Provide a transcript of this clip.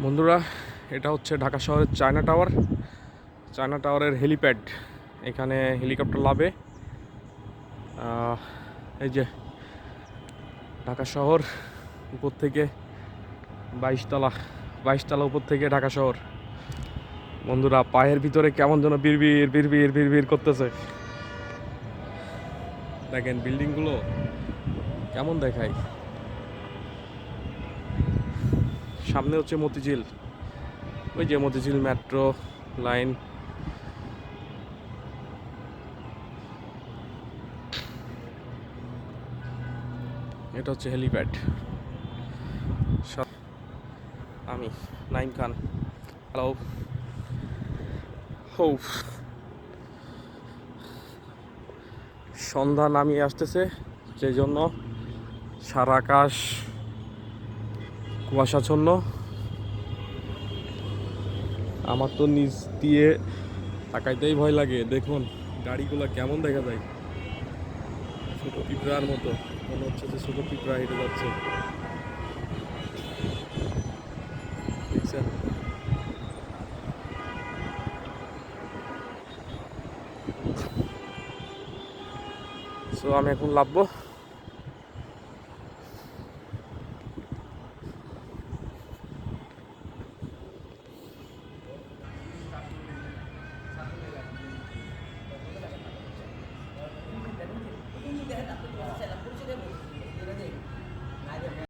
বন্ধুরা, এটা হচ্ছে ঢাকা শহরের চায়না টাওয়ার। চায়না টাওয়ারের হেলিপ্যাড। এখানে হেলিকপ্টার নামে। এই যে ঢাকা শহর উপর থেকে 22 তলা, 22 তলা উপর থেকে ঢাকা শহর। বন্ধুরা, পায়ের ভিতরে কেমন যেন বিড়বিড় বিড়বিড় বিড়বিড় করতেছে। দেখেন বিল্ডিংগুলো কেমন দেখায়। সামনে হচ্ছে মতিঝিল, ওই যে মতিঝিল মেট্রো লাইন। এটা হচ্ছে হেলিপ্যাড। আমি নাইম খান। হ্যালো। হো, সন্ধ্যা নামিয়ে আসতেছে, সেই জন্য সারা আকাশ কুয়াশাচ্ছন্ন। আমার তো নিচ দিয়ে তাকাইতেই ভয় লাগে। দেখুন গাড়িগুলো কেমন দেখা যায়, ছোট পিঁপড়ার মতো। মনে হচ্ছে যে ছোট পিঁপড়া হেঁটে যাচ্ছে, দেখছেন? সো আমি এখন নামবো।